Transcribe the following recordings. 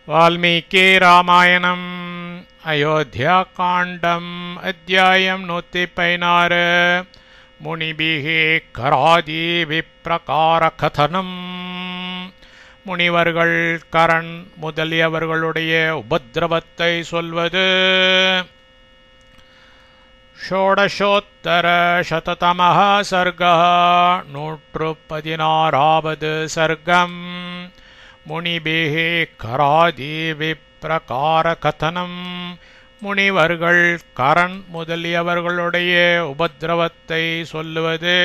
वाल्मीकि रामायणम् अयोध्याकाण्डम् अध्यायम् 116 मुनिभिः करादि विप्रकार कथनम् முனிவர்கள் கரண் முதலியவர்களுடைய உபத்ரவத்தை சொல்வது. ஷோடசோத்தர சததமஹ சர்கः 116வது சர்க்கம். முனிபிஹ கராதி விப்ரகார கதனம். முனிவர்கள் கரண் முதலியவர்களுடைய உபத்ரவத்தை சொல்லுவது.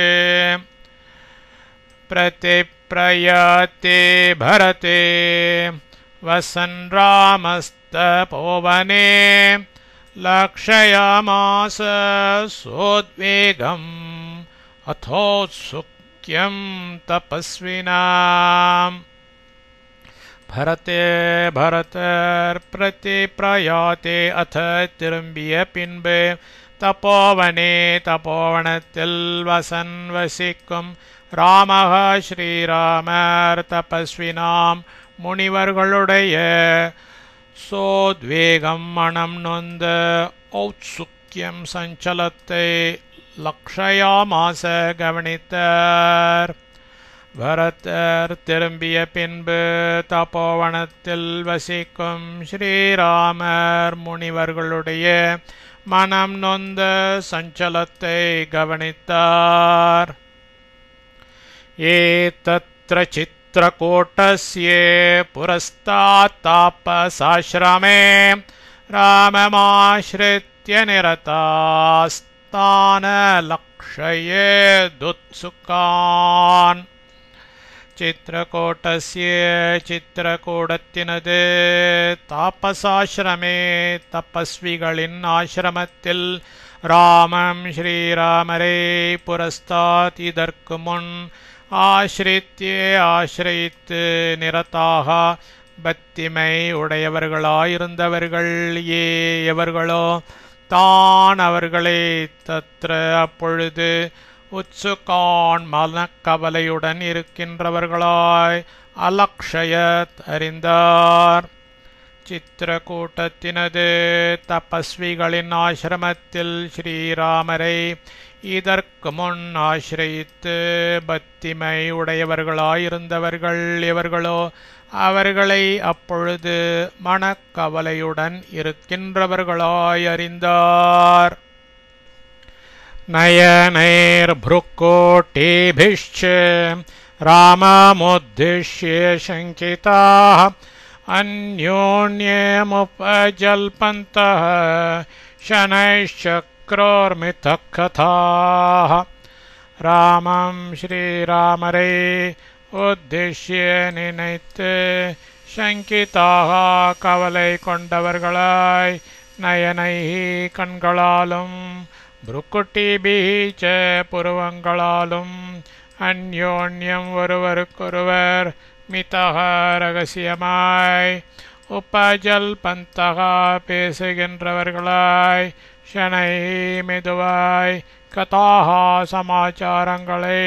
பிரதிப்ரயத்தே பரதே வசன் ராமஸ்தபோவனே லக்ஷயாமாஸ சோத்வேகம் அத்தோத்சுக்யம் தபஸ்வினாம். भरतर प्रतिप्रयाते अथ திரும்பிய பின்பு தபோவனே தபோவனத்தில் வசன் வசிக்கும் ராமஹ ஸ்ரீராமர் தபஸ்வினாம் முனிவர்களுடைய சோத்வேகம் மனம் நொந்த ஔத்சுக்யம் சஞ்சலத்தை லக்ஷயாமாச கவனித்தார். பரதர் திரும்பிய பின்பு தபோவனத்தில் வசிக்கும் ஸ்ரீராமர் முனிவர்களுடைய மனம் நொந்த சஞ்சலத்தை கவனித்தார். ஏதத்ர சித்ரகூட்டஸ்ய புரஸ்தாத் தாபசாஸ்ரமே ராமமாஸ்ரித்ய நிரதாஸ்தான லக்ஷயேதுத்சுகான். சித்ரகூட்டஸ்ய சித்ரகூடத்தினது தாபசாஸ்ரமே தபஸ்விகளின் ஆசிரமத்தில் ராமம் ஸ்ரீராமரே புரஸ்தாத் இதற்கு முன் ஆசிரித்து நிரதாக பக்திமை உடையவர்களாயிருந்தவர்கள் எவர்களோ தான் அவர்களை தத்ர அப்பொழுது உத்சுகான் மனக்கவலையுடன் இருக்கின்றவர்களாய் அலக்ஷயத் அறிந்தார். சித்திரகூட்டத்தினது தபஸ்விகளின் ஆசிரமத்தில் ஸ்ரீராமரை இதற்கு முன் ஆசிரித்து பக்திமை உடையவர்களாயிருந்தவர்கள் எவர்களோ அவர்களை அப்பொழுது மனக்கவலையுடன் இருக்கின்றவர்களாய் அறிந்தார். நயனைர்புருக்கோட்டிபிஷ்ச ராமமுத்திஷ்ய சங்கிதாः அன்யோன்யமுபஜல்பந்தः शनैश्चक्रोर्मिथः कथाः. ராமம் ஸ்ரீராமரை உத்திஷ்ய நினைத்து சங்கிதாக கவலை கொண்டவர்களாய் நயனை கண்களாலும் புருக்குட்டிபிச்ச புருவங்களாலும் அந்யோன்யம் ஒருவருக்கொருவர் மிதக ரகசியமாய் உபஜல்பந்தக பேசுகின்றவர்களாய் ஷனை மெதுவாய் கதாஹா சமாச்சாரங்களை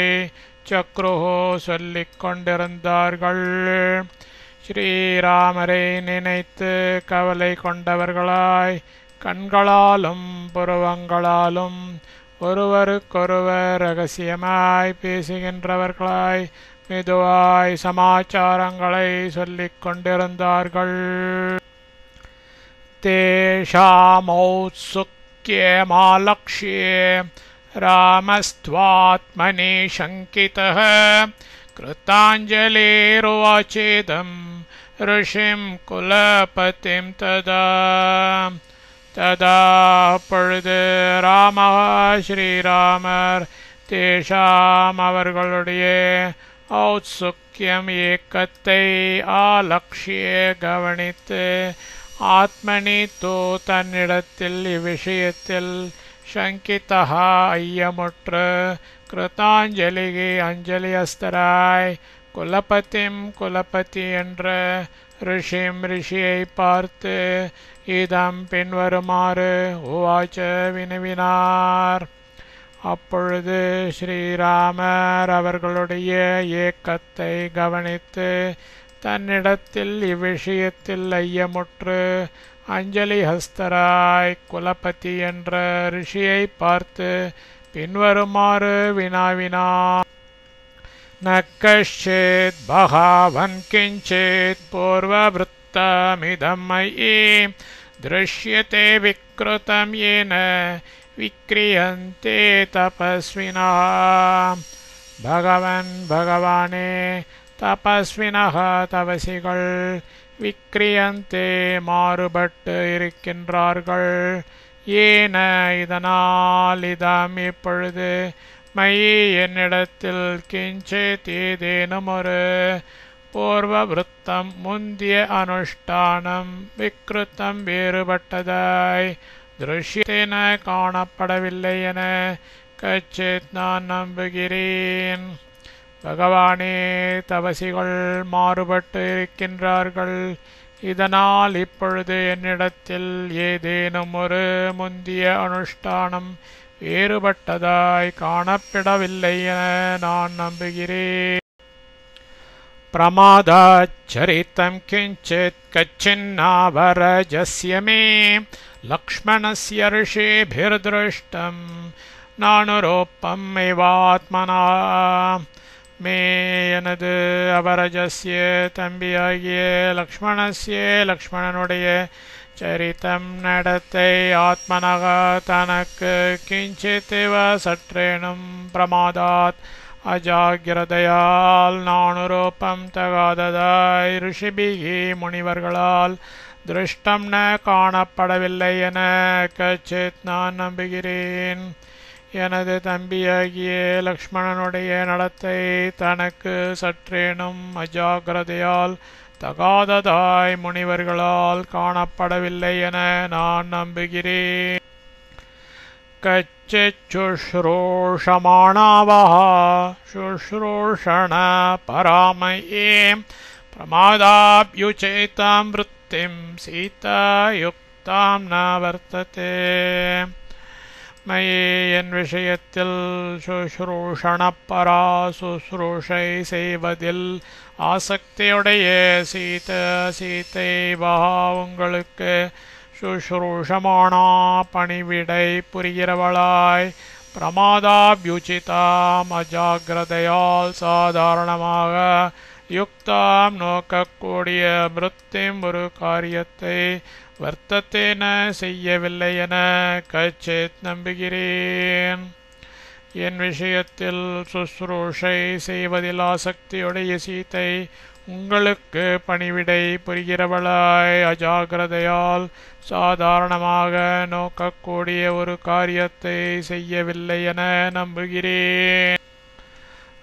சக்ருஹோ சொல்லிக் கொண்டிருந்தார்கள். ஸ்ரீராமரை நினைத்து கவலை கொண்டவர்களாய் கண்களாலும் புருவங்களாலும் ஒருவருக்கொருவர் ரகசியமாய் பேசுகின்றவர்களாய் மெதுவாய் சமாச்சாரங்களை சொல்லிக் கொண்டிருந்தார்கள். தேஷாமௌத்சுக்யமாலக்ஷ்யே ராமஸ்த்வாத்மனி சங்கிதः கிருதாஞ்சலிருவாச்சேதம் ரிஷிம் குலபதிம் ததா. அப்பொழுது ராமஹ ஸ்ரீராமர் தேஷாம் அவர்களுடைய ஔத்சுக்யம் ஏக்கத்தை ஆலக்ஷ்ய கவனித்து ஆத்மனி தோ தன்னிடத்தில் இவ்விஷயத்தில் சங்கிதः ஐயமுற்று கிருதாஞ்சலிகி அஞ்சலியஸ்தராய் குலபதிம் குலபதி என்ற ரிஷியை பார்த்து இதம் பின்வருமாறு உவாச்ச வினவினார். அப்பொழுது ஸ்ரீராமர் அவர்களுடைய ஏக்கத்தை கவனித்து தன்னிடத்தில் இவ்விஷயத்தில் ஐயமுற்று அஞ்சலி ஹஸ்தராய் குலபதி என்ற ரிஷியை பார்த்து பின்வருமாறு வினாவினார். ந கஷ்சித் பகாவன் கிஞ்சித் பூர்வவ்ருத்தமிதம் மயி திருஷ்யதே விக்ருதம் ஏன விக்ரியந்தே தபஸ்வினः. பகவன் பகவானே, தபஸ்வினः தபசிகள் விக்ரியந்தே மாறுபட்டு இருக்கின்றார்கள். ஏன இதனால் இதம் இப்பொழுது மயி என்னிடத்தில் கிஞ்சித் ஏதேனும் ஒரு பூர்வவ்ருத்தம் முந்திய அனுஷ்டானம் விக்ருத்தம் வேறுபட்டதாய் திருஷ்யத்தேன காணப்படவில்லை என கச்சித் நான் நம்புகிறேன். பகவானே, தபசிகள் மாறுபட்டு இருக்கின்றார்கள். இதனால் இப்பொழுது என்னிடத்தில் ஏதேனும் ஒரு முந்திய அனுஷ்டானம் வேறுபட்டதாய் காணப்படவில்லை என நான் நம்புகிறேன். பிரமாதாச்சரித்தம் கிஞ்சித் கச்சின்னாவரஜஸ்ய மே லக்ஷ்மணஸ்ய ரிஷிபிர்திருஷ்டம் நானுரோப்பம் இவாத்மனா. மே எனது அவரஜஸ்ய தம்பியாகிய லக்ஷ்மணனுடைய சரித்தம் நடத்தை ஆத்மனக தனக்கு கிஞ்சித்திவ சற்றேனும் பிரமாதாத் அஜாகிரதையால் நானுரோப்பம் தகாததாய் ரிஷிபிகி முனிவர்களால் திருஷ்டம் ந காணப்படவில்லை என கச்சித் நான் நம்புகிறேன். எனது தம்பியாகிய லக்ஷ்மணனுடைய நடத்தை தனக்கு சற்றேனும் அஜாகிரதையால் தகாததாய் முனிவர்களால் காணப்படவில்லை என நான் நம்புகிறேன். கச்சித் சுஷ்ரூஷமாணாவஹ சுஷ்ரூஷண பராமயே பிரமாதாப்யுச்சேதாம் விருத்திம் சீதாயுக்தாம் ந வர்த்ததே. மயே என் விஷயத்தில் சுஷ்ரூஷணப்பரா சுஷ்ரூஷை செய்வதில் ஆசக்தியுடைய சீதை உங்களுக்கு சுஷ்ரூஷமானா பணிவிடை புரிகிறவளாய் பிரமாதாப்யுச்சிதாம் அஜாகிரதையால் சாதாரணமாக யுக்தாம் நோக்கக்கூடிய மிருத்திம் ஒரு காரியத்தை வர்த்தத்தேன செய்யவில்லை என கச்சித் நம்புகிறேன். என் விஷயத்தில் சுஷ்ரூஷை செய்வதில் ஆசக்தியுடைய சீதை உங்களுக்கு பணிவிடை புரிகிறவளாய் அஜாகிரதையால் சாதாரணமாக நோக்கக்கூடிய ஒரு காரியத்தை செய்யவில்லை என நம்புகிறேன்.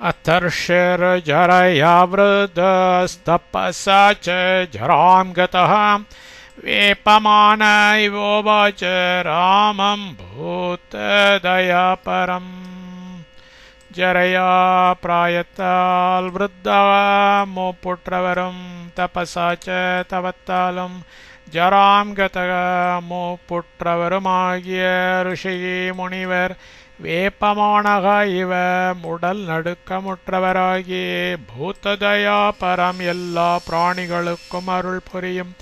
அத்தர்ஷர் ஜரயாவ்ருதஸ்தபஸா ச ஜராம் கதः வேபமான இவோவாச்ச ராமம் பூததயாபரம். ஜரையா பிராயத்தால் மூப்புற்றவரும் தபசாச்ச தவத்தாலும் ஜராம் கதக மூப்புற்றவருமாகிய ரிஷி முனிவர் வேப்பமானக இவ உடல் நடுக்கமுற்றவராகிய பூததயா பரம் எல்லா பிராணிகளுக்கும் அருள் புரியும்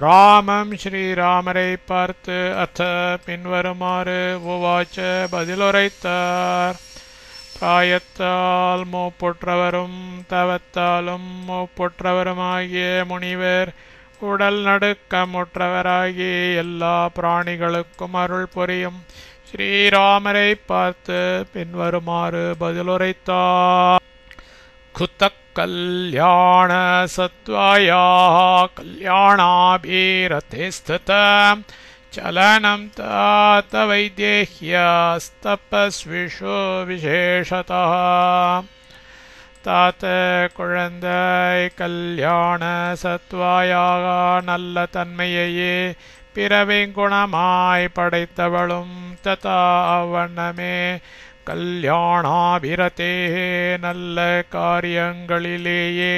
ராமம் ஸ்ரீராமரை பார்த்து அத்த பின்வருமாறு உவாச்ச பதிலுரைத்தார். பிராயத்தால் மூப்புற்றவரும் தவத்தாலும் மூப்புற்றவருமாகிய முனிவர் உடல் நடுக்கமுற்றவராகிய எல்லா பிராணிகளுக்கும் அருள் புரியும் ஸ்ரீராமரை பார்த்து பின்வருமாறு பதிலுரைத்தார். குதக் கல்யாண சத்வாயா கல்யாணாபீரதே ஸ்தித சலனம் தாத்த வைத்யேஹ்யஸ்தபஸ்விஷு விசேஷதः. தாத்த குழந்தை கல்யாண சத்வாயாக நல்ல தன்மையையே பிறவிங்குணமாய் படைத்தவளும் ததா வண்ணமே கல்யாணாபிரதே நல்ல காரியங்களிலேயே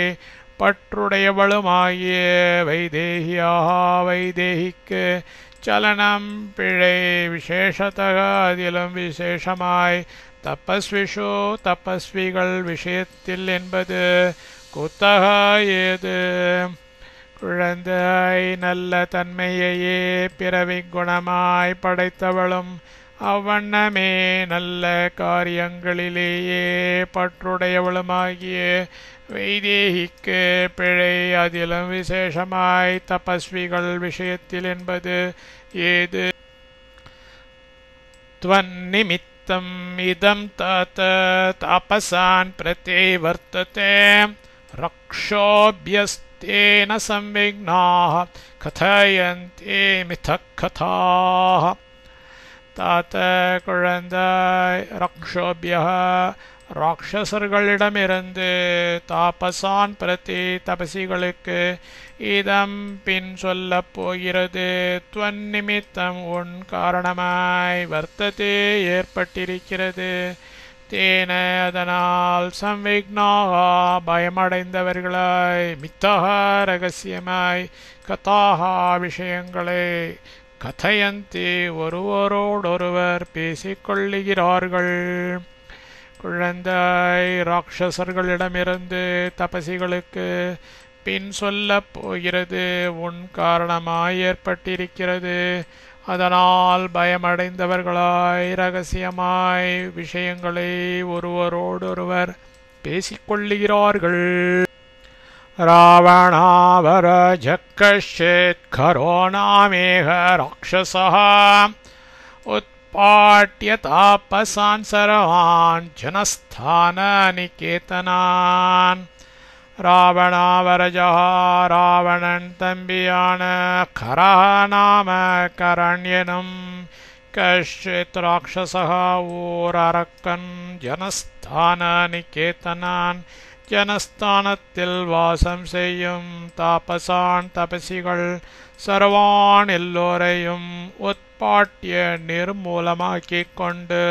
பற்றுடையவளுமாகிய வைதேகிக்கு சலனம் பிழை விசேஷத்தக அதிலும் விசேஷமாய் தபஸ்விஷோ தபஸ்விகள் விஷயத்தில் என்பது குத்தக ஏது குழந்தாய் நல்ல தன்மையையே பிறவி குணமாய் படைத்தவளும் அவ்வண்ணமே நல்ல காரியங்களிலேயே பற்றுடையவளுமாகிய வைதேகிக்கு பிழை அதிலும் விசேஷமாய் தபஸ்விகள் விஷயத்தில் என்பது ஏது त्वन्निमित्तम् इदं तात तापसान् प्रतिवर्तते रक्षोभ्यस्तेन संविघ्नाः कथयन्ति मिथः कथाः तात குழந்தாய் ரக்ஷோபியः ராட்சசர்களிடமிருந்து தாபசான் பிரதி தபசிகளுக்கு இதம் பின் சொல்லப் போகிறது துவன்னிமித்தம் உன் காரணமாய் வர்த்ததே ஏற்பட்டிருக்கிறது தேன அதனால் சம்விக்னாக பயமடைந்தவர்களாய் மித்தக ரகசியமாய் கதாகா விஷயங்களை கதையந்தி ஒருவரோடொருவர் பேசிக்கொள்ளுகிறார்கள் குழந்தாய் ராட்சசர்களிடமிருந்து தபசிகளுக்கு பின் சொல்லப் போகிறது உன் காரணமாய் ஏற்பட்டிருக்கிறது அதனால் பயமடைந்தவர்களாய் ரகசியமாய் விஷயங்களை ஒருவரோடொருவர் பேசிக்கொள்ளுகிறார்கள் ராவணாவரஜக்கஷேத் கரோணாமேக ராட்சசः उत्पाट्य तापसान् सर्वान् जनस्थाननिकेतनान् ராவணாவரஜः ராவணன் தம்பியான கரஹ நாம கரண்யனும் கஷ்டித் ராட்சசः ஓர் அரக்கன் ஜனஸ்தான நிகேதனான் ஜனஸ்தானத்தில் வாசம் செய்யும் தாபசான் தபசிகள் சர்வான் எல்லோரையும் உட்பாட்டிய நிர்மூலமாக்கிக் கொண்டு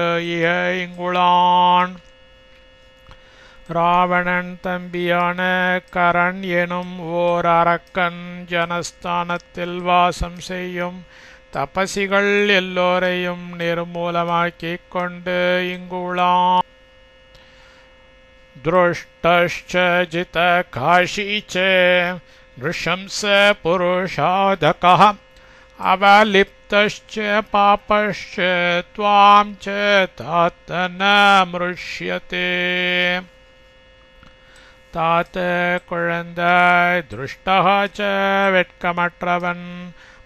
இங்குளான் ராவணன் தம்பியான கரண் எனும் ஓர் அரக்கன் ஜனஸ்தானத்தில் வாசம் செய்யும் தபசிகள் எல்லோரையும் நிர்மூலமாக்கிக் கொண்டு இங்குளான் दृष्टश्च जितकाशी च नृशंस पुरुषाधकः अवलिप्तश्च पापश्च त्वां च तात न मृष्यते तात குழந்தாய் दृष्टः च வெட்கமற்றவன்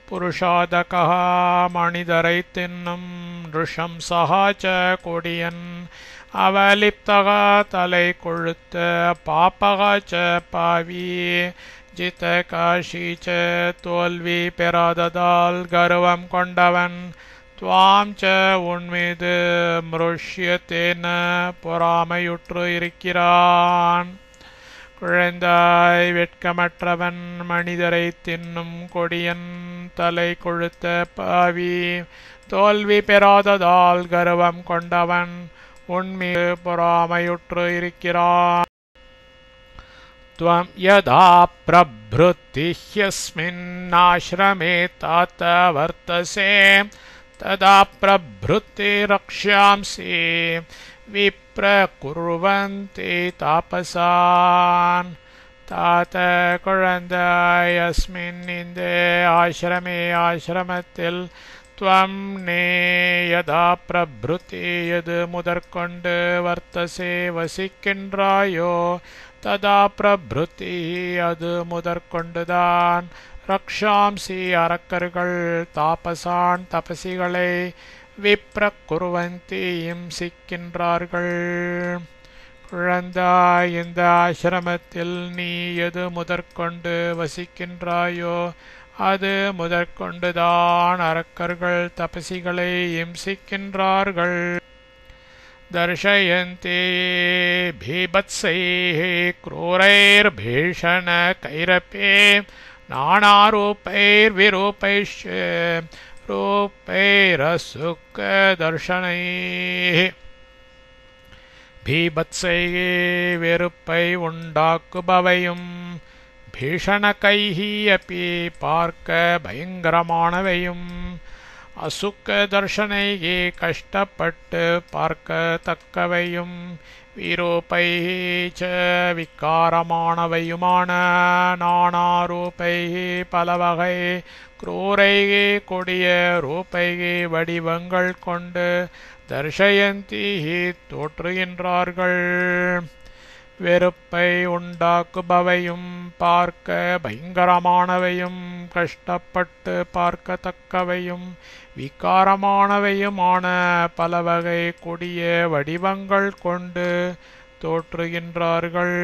புருஷாதகः மனிதரை தின்னும் नृशंसः च கொடியன் அவலிப்தக தலை கொழுத்த பாபக ச பாவி ஜித காஷி ச தோல்வி பெறாததால் கர்வம் கொண்டவன் துவாம் ச உன்மீது மிருஷ்யத்தேன பொறாமையுற்று இருக்கிறான் குழந்தாய் வெட்கமற்றவன் மனிதரை தின்னும் கொடியன் தலை கொழுத்த பாவி தோல்வி பெறாததால் கர்வம் கொண்டவன் உன்மீது பொறாமையுற்று இருக்கிறான் त्वं यदा प्रभृतिह्यस्मिन्नाश्रमे तात वर्तसे तदा प्रभृति रक्ष्यांसि विप्रकुर्वन्ति तापसान् तात குழந்தாய் अस्मिन् இந்த ஆசிரமே ஆசிரமத்தில் त्वं ने यदा प्रभृति यது முதற்கொண்டு வர்த்தசே வசிக்கின்றாயோ ததா பிரபுத்தி அது முதற்கொண்டுதான் ரக்ஷாம்சி அரக்கர்கள் தாபசான் தபசிகளை விப்ரகுர்வந்தி இம்சிக்கின்றார்கள் குழந்தாய் இந்த ஆசிரமத்தில் நீ எது முதற்கொண்டு வசிக்கின்றாயோ அது முதற்கொண்டுதான் அரக்கர்கள் தபசிகளை இம்சிக்கின்றார்கள் दर्शयन्ति भीभत्सैः क्रूरैर्भीषणकैरपि नानारूपैर्विरूपैश्च रूपैरसुखदर्शनैः भीभत्सैः வெறுப்பை உண்டாக்குபவையும் பீஷணகைஹி அப்பி பார்க்க பயங்கரமானவையும் அசுக்க தர்ஷனையே கஷ்டப்பட்டு பார்க்கத்தக்கவையும் விரூபைः ச விக்காரமானவையுமான நானாரூபைः பலவகை க்ரூரைः கொடிய ரூபைः வடிவங்கள் கொண்டு தர்ஷயந்திः தோற்றுகின்றார்கள். வெறுப்பை உண்டாக்குபவையும் பார்க்க பயங்கரமானவையும் கஷ்டப்பட்டு பார்க்கத்தக்கவையும் விகாரமானவையுமான பலவகை கொடிய வடிவங்கள் கொண்டு தோற்றுகின்றார்கள்.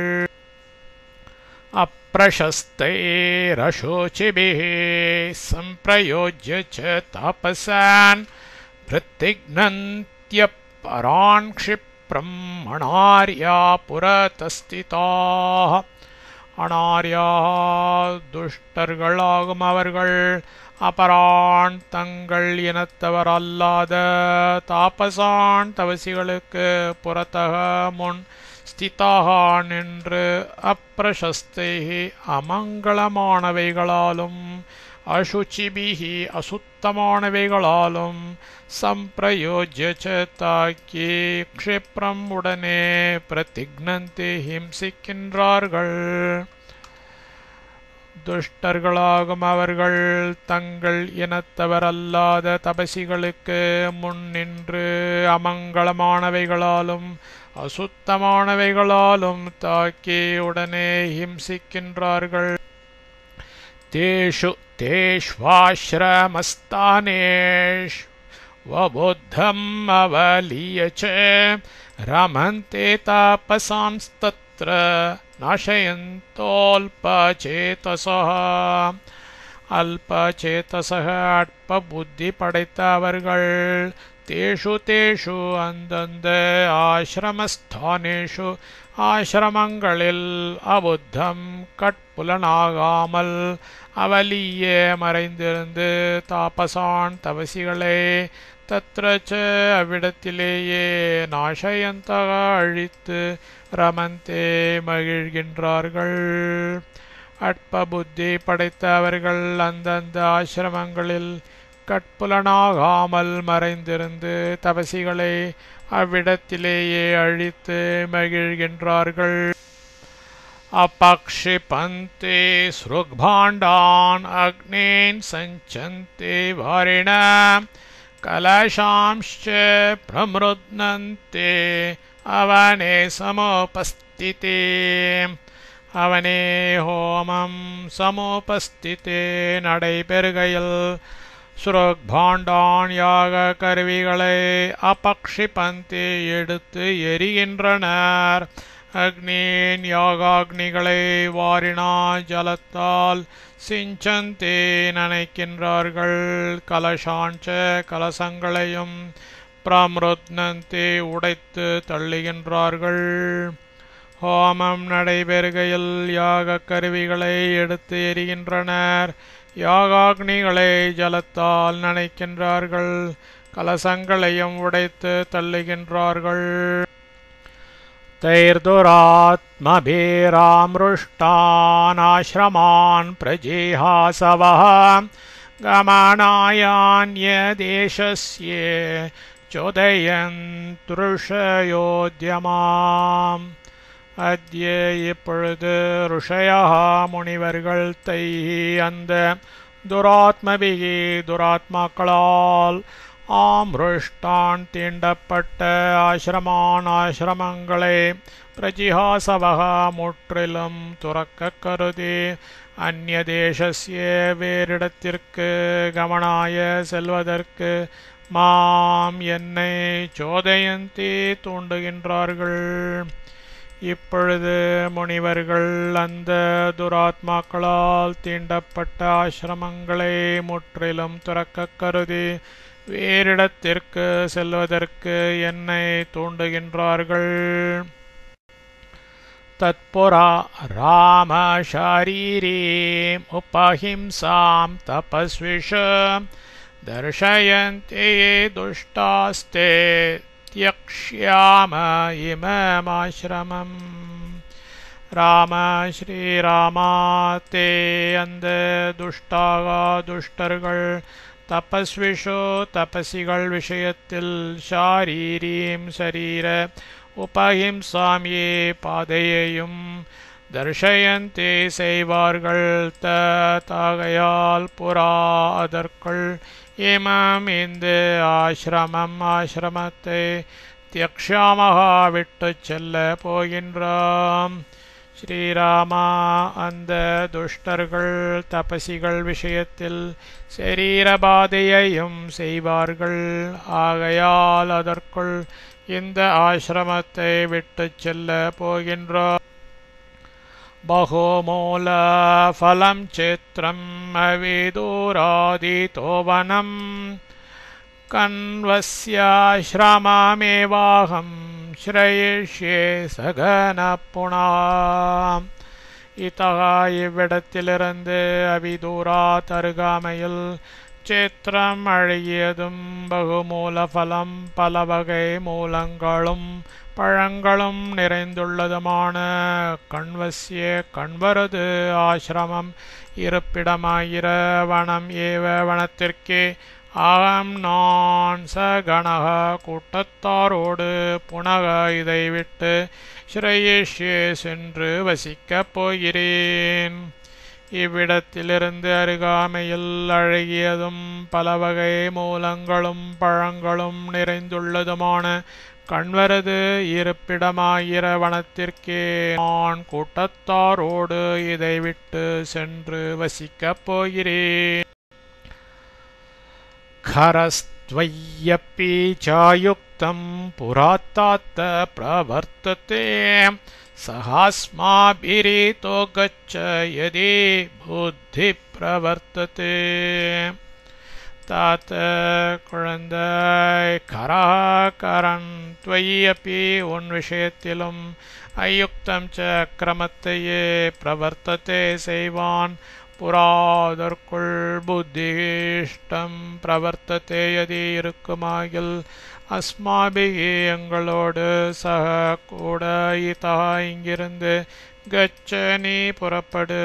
அப்ரசஸ்தைரசோசிபிः சம்பிரயோஜ்ய ச தாபசான் பிரதிக்னந்த்யபரான் க்ஷிப்ரம் அனார்யா புரதஸ்திதாः. அனார்யா துஷ்டர்களாகும் அவர்கள் அபரான் தங்கள் இனத்தவர் அல்லாத தாபசான் தவசிகளுக்கு புறத்தக முன் ஸ்திதாக நின்று அப்ரசஸ்தைஹி அமங்கலமானவைகளாலும் அசுச்சிபிஹி அசுத்தமானவைகளாலும் சம்பிரயோஜ்ய ச தாக்கி க்ஷிப்ரம் உடனே பிரதிக்னந்தி ஹிம்சிக்கின்றார்கள். துஷ்டர்களாகும் அவர்கள் தங்கள் இனத்தவர் அல்லாத தபசிகளுக்கு முன் நின்று அமங்கலமானவைகளாலும் அசுத்தமானவைகளாலும் தாக்கி உடனே ஹிம்சிக்கின்றார்கள். தேஷு தேஷ்வாஸ்ரமஸ்தானேஷு வபுத்தம் அவலீய ச ரமந்தே தாபசாம்ஸ்தத்ர நாசயந்தோல்பசேதசः. அல்பசேதசः அற்ப புத்தி படைத்த அவர்கள் தேஷு தேஷு அந்தந்த ஆசிரமஸ்தானேஷு ஆசிரமங்களில் அபுத்தம் கட்புலனாகாமல் அவலிய மறைந்திருந்து தாபசான் தவசிகளை தத்ரச்ச அவ்விடத்திலேயே நாசயந்தக அழித்து ரமந்தே மகிழ்கின்றார்கள். அற்ப புத்தி படைத்த அவர்கள் அந்தந்த ஆசிரமங்களில் கட்புலனாகாமல் மறைந்திருந்து தபசிகளை அவ்விடத்திலேயே அழித்து மகிழ்கின்றார்கள். अपक्षिपन्ते सृग्भाण्डान् अग्नेन् सञ्चन्ते वारिण कलशांश्च प्रमृद्नन्ते अवने समुपस्थिते. அவனே ஹோமம் சமுபஸ்திதே நடைபெறுகையில் சுரக்பாண்டான் யாக கருவிகளை அபக்ஷிபந்தி எடுத்து எரிகின்றனர். அக்னீன் யாகாக்னிகளை வாரினா ஜலத்தால் சிஞ்சந்தே நனைக்கின்றார்கள். கலசாஞ்ச கலசங்களையும் பிரம்ருத்னந்தே உடைத்து தள்ளுகின்றார்கள். ஹோமம் நடைபெறுகையில் யாக கருவிகளை எடுத்து எரிகின்றனர். யாகாக்னிகளை ஜலத்தால் நனைக்கின்றார்கள். கலசங்களையும் உடைத்து தள்ளுகின்றார்கள். தைர்துராத்மபீராம்ருஷ்டான் ஆஶ்ரமான் பிரஜிஹாசவः கமனாயான்யதேசஸ்யே சோதயந்த்ருஷயோத்யமாம். அத்ய இப்பொழுது ருஷயः முனிவர்கள் தைஹி அந்த துராத்மபிகி துராத்மாக்களால் ஆம்ருஷ்டான் தீண்டப்பட்ட ஆஶ்ரமான் ஆஶ்ரமங்களை பிரஜிஹாசவக முற்றிலும் துறக்க கருதி அந்நியதேசஸ்ய வேறிடத்திற்கு கமனாய செல்வதற்கு மாம் என்னை சோதயந்தி தூண்டுகின்றார்கள். இப்பொழுது முனிவர்கள் அந்த துராத்மாக்களால் தீண்டப்பட்ட ஆஶ்ரமங்களை முற்றிலும் துறக்க கருதி வேறிடத்திற்கு செல்வதற்கு என்னை தூண்டுகின்றார்கள். தத்புரா ராம ஷரீரீம் உபஹிம்சாம் தபஸ்விஷு தர்ஷயந்தே துஷ்டாஸ்தே த்யக்ஷ்யாம இமமாஶ்ரமம். ராம ஸ்ரீராமா தே அந்த துஷ்டர்கள் தபஸ்விஷோ தபசிகள் விஷயத்தில் ஷாரீரீம் சரீர உபஹிம்சாம் ஏ பாதையையும் தர்ஷயந்தே செய்வார்கள் தாகையால் புறா அதற்குள் இமம் இந்த ஆசிரமத்தை தியக்ஷாமகா விட்டு செல்ல போகின்றோம். ஸ்ரீராமா, அந்த துஷ்டர்கள் தபசிகள் விஷயத்தில் சரீரபாதையையும் செய்வார்கள். ஆகையால் அதற்குள் இந்த ஆசிரமத்தை விட்டு செல்ல போகின்றோம். பகுமூல ஃபலம் சித்ரம் அவிதூராதிதோவனம் கன்வஸ்யாஸ்ரமமேவாகம் ஸ்ரயிஷ்யே சகன புனாம். இத்தகா இவ்விடத்திலிருந்து அவிதூரா தருகாமையில் சேத்திரம் அழகியதும் பகுமூல பலம் பலவகை மூலங்களும் பழங்களும் நிறைந்துள்ளதுமான கண்வசிய கண்வரது ஆசிரமம் இருப்பிடமாகிற வனம் ஏவ வனத்திற்கே அகம் நான் சகணக கூட்டத்தாரோடு புனக இதை விட்டு ஸ்ரயிஷ்யே சென்று வசிக்கப் போகிறேன். இவ்விடத்திலிருந்து அருகாமையில் அழகியதும் பலவகை மூலங்களும் பழங்களும் நிறைந்துள்ளதுமான கண்வரது இருப்பிடமாகிற வனத்திற்கே நான் கூட்டத்தாரோடு இதை விட்டு சென்று வசிக்கப் போகிறேன். खरस्त्वय्यपि चायुक्तं पुरात्तात प्रवर्तते सहास्माभिरीतो गच्छ यदि बुद्धि प्रवर्तते. तात குழந்தாய் கரன் त्वय्यपि உன் விஷயத்திலும் அயுக்தம் ச கிரமத்தையே பிரவர்த்தத்தை செய்வான். புராதற்குள் புத்திஷ்டம் பிரவர்த்தத்தை யதி இருக்குமாகில் அஸ்மாபிகி எங்களோடு சக கூட இதா இங்கிருந்து கச்ச நீ புறப்படு.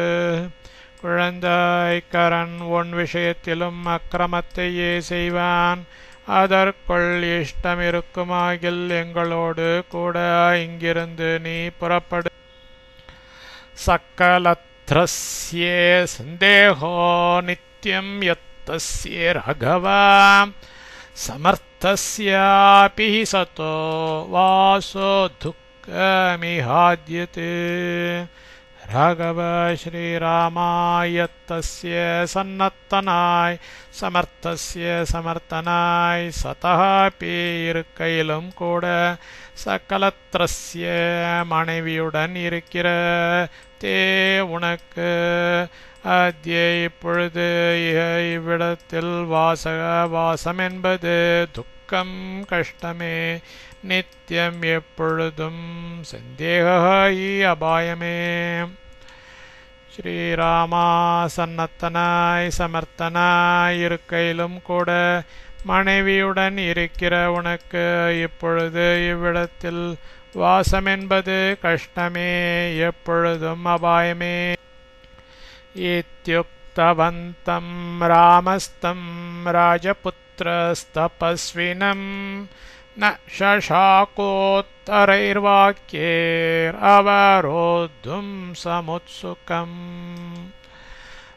குழந்தாய் கரன் உன் விஷயத்திலும் அக்கிரமத்தையே செய்வான். அதற்குள் இஷ்டம் இருக்குமாகில் எங்களோடு கூட இங்கிருந்து நீ புறப்படு. சக்கலத்ரஸ்யே சந்தேகோ நித்யம் யத்தஸ்ய ராகவா சமர்த்தஸ்யாபி சதோ வாசோ துக்கமிஹாத்யதே. ராகவ ஸ்ரீராமாயத்தஸ்ய சன்னத்தனாய் சமர்த்தஸ்ய சமர்த்தனாய் சதஹாபி இருக்கையிலும் கூட சகலத்ரஸ்ய மனைவியுடன் இருக்கிற தே உனக்கு அத்ய இப்பொழுது இவ்விடத்தில் வாசம் என்பது துக்கம் கஷ்டமே. நித்தியம் எப்பொழுதும் சந்தேகி அபாயமே. ஸ்ரீராமா சன்னத்தனாய் சமர்த்தனாய் இருக்கையிலும் கூட மனைவியுடன் இருக்கிற உனக்கு இப்பொழுது இவ்விடத்தில் வாசம் என்பது கஷ்டமே, எப்பொழுதும் அபாயமே. இத்யுக்தவந்தம் ராமஸ்தம் ராஜபுத்திரஸ்தபஸ்வினம் ந ஷஷாகோத்தரைர்வாக்யேர் அவரோத்தும் சமுத்சுகம்.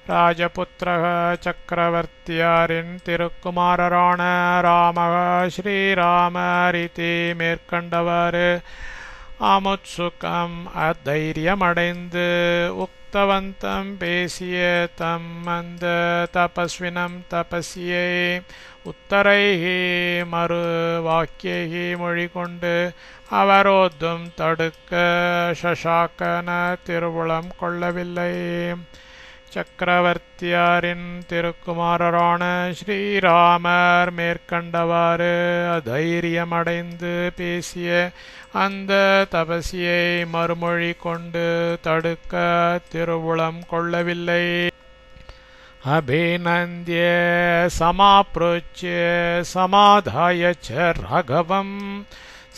ராஜபுத்திரக சக்கரவர்த்தியாரின் திருக்குமாரரான ராமக ஸ்ரீராமரிதி மேற்கண்டவாறு அமுத்சுகம் அதைரியமடைந்து உக்தவந்தம் பேசிய தம் அந்த தபஸ்வினம் தபசியை உத்தரைஹி மறு வாக்கியகி மொழி கொண்டு அவரோத்தும் தடுக்க ஷஷாக்கன திருவுளம் கொள்ளவில்லை. சக்கரவர்த்தியாரின் திருக்குமாரரான ஸ்ரீராமர் மேற்கண்டவாறு அதைரியமடைந்து பேசிய அந்த தபசியை மறுமொழி கொண்டு தடுக்க திருவுளம் கொள்ளவில்லை. அபிநந்திய சமாப்ரோச்ய சமாதாய ச ராகவம்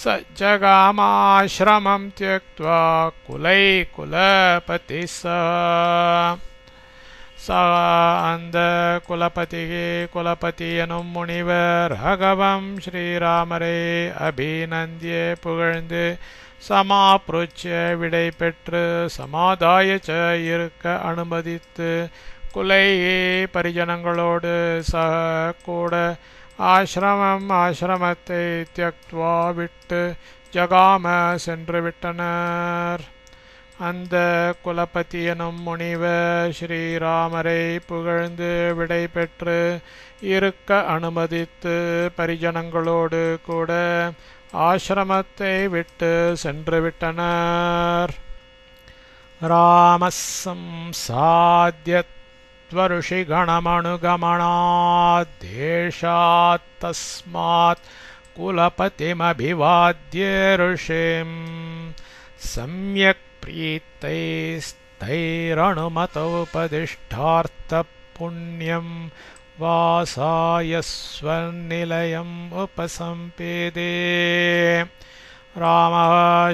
சஜ்ஜகாமாஶ்ரமம் த்யக்த்வா குலைகுலபதி. அந்த குலபதியே குலபதி எனும் முனிவர் ராகவம் ஸ்ரீராமரே அபிநந்திய புகழ்ந்து சமாப்ருச்சிய விடை பெற்று சமாதாயச்ச இருக்க அனுமதித்து குலையே பரிஜனங்களோடு சக கூட ஆசிரமத்தை தியக்த்வா விட்டு ஜகாம சென்று விட்டனர். அந்த குலபதி எனும் முனிவர் ஸ்ரீராமரை புகழ்ந்து விடை பெற்று இருக்க அனுமதித்து பரிஜனங்களோடு கூட ஆசிரமத்தை விட்டு சென்று விட்டனர். ராமசம்சாத்யத்வருஷிகணமனுகமனாத் தேஷாத் தஸ்மாத் குலபதிமபிவாத்ய ருஷிம் சம்யக் प्रीतैस्तैरनुमतोपदिष्टार्थ पुण्यं वासायस्वनिलयम् उपसंपेदे. ராம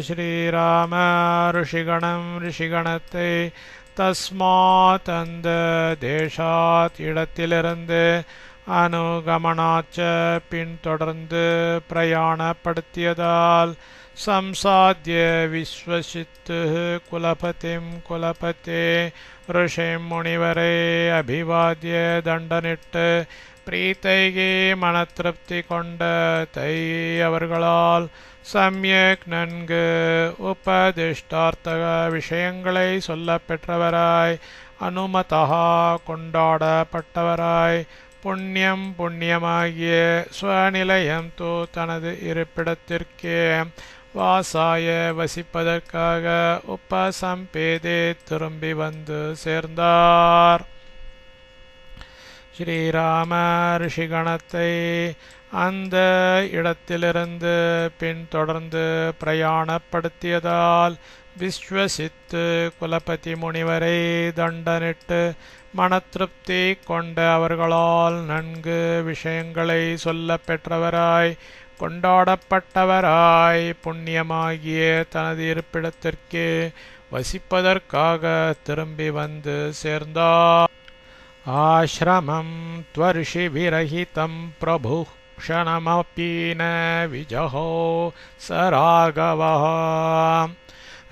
ஸ்ரீராம ரிஷிகணத்தை தஸ்மாத் அந்த தேசாத் இடத்திலிருந்து அனுகமனாச்ச பின்தொடர்ந்து பிரயாணப்படுத்தியதால் சம்சாத்ய விஸ்வசித்து குலபதிம் குலபதே ருஷிம் முனிவரே அபிவாத்ய தண்டனிட்டு பிரீத்தைகே மனத்திருப்தி கொண்ட தை அவர்களால் சம்யக் நன்கு உபதிஷ்டார்த்தக விஷயங்களை சொல்ல பெற்றவராய் அனுமதா கொண்டாடப்பட்டவராய் புண்ணியம் புண்ணியமாகிய ஸ்வநிலையம் தோ தனது இருப்பிடத்திற்கே வாசாய வசிப்பதற்காக உபசம்பேதே திரும்பி வந்து சேர்ந்தார். ஸ்ரீராம ரிஷிகணத்தை அந்த இடத்திலிருந்து பின்தொடர்ந்து பிரயாணப்படுத்தியதால் விஸ்வசித்து குலபதி முனிவரை தண்டனிட்டு மனத்திருப்தி கொண்ட அவர்களால் நன்கு விஷயங்களை சொல்ல பெற்றவராய் கொண்டாடப்பட்டவராய் புண்ணியமாகிய தனது இருப்பிடத்திற்கு வசிப்பதற்காக திரும்பி வந்து சேர்ந்தார். ஆஶ்ரமம் த்வர்ஷி விரஹிதம் பிரபு க்ஷணமபி ந விஜஹோ ச ராகவः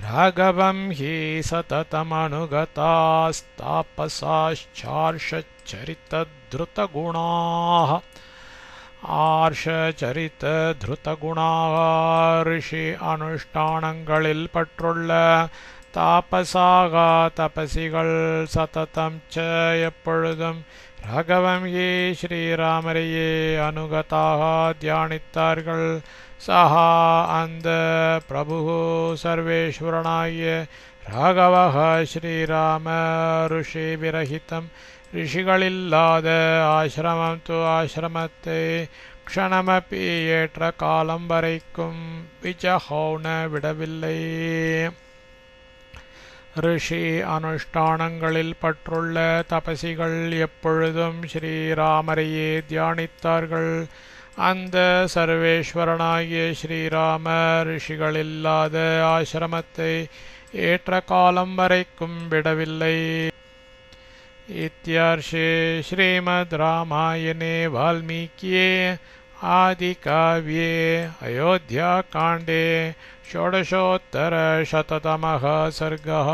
ராகவம் ஹி சததமனுகதாஸ்தாபசாச்சரிதத்ருதகுணாः ஆர்ஷச்சரிதத்ருதகுணாः ரிஷி அனுஷ்டானங்களில் பற்றுள்ள தாபசாக தபசிகள் சததம் ச எப்பொழுதும் ராகவம் ஹி ஸ்ரீராமரையே அனுகதாக தியானித்தார்கள். சஹா அந்த பிரபு சர்வேஸ்வரனாகிய ராகவः ஸ்ரீராம ருஷி விரஹிதம் ரிஷிகளில்லாத ஆசிரமம் து ஆசிரமத்தை க்ஷணமபி ஏற்ற காலம் வரைக்கும் விஜஹௌன விடவில்லை. ரிஷி அனுஷ்டானங்களில் பற்றுள்ள தபசிகள் எப்பொழுதும் ஸ்ரீராமரையே தியானித்தார்கள். அந்த சர்வேஸ்வரனாகிய ஸ்ரீராம ரிஷிகளில்லாத ஆசிரமத்தை ஏற்ற காலம் வரைக்கும் விடவில்லை. இத்யர்ஷே ஸ்ரீமத் ராமாயணே வால்மீகியே ஆதிகாவ்யே அயோத்தியா காண்டே षोडशोत्तरशततमः सर्गः।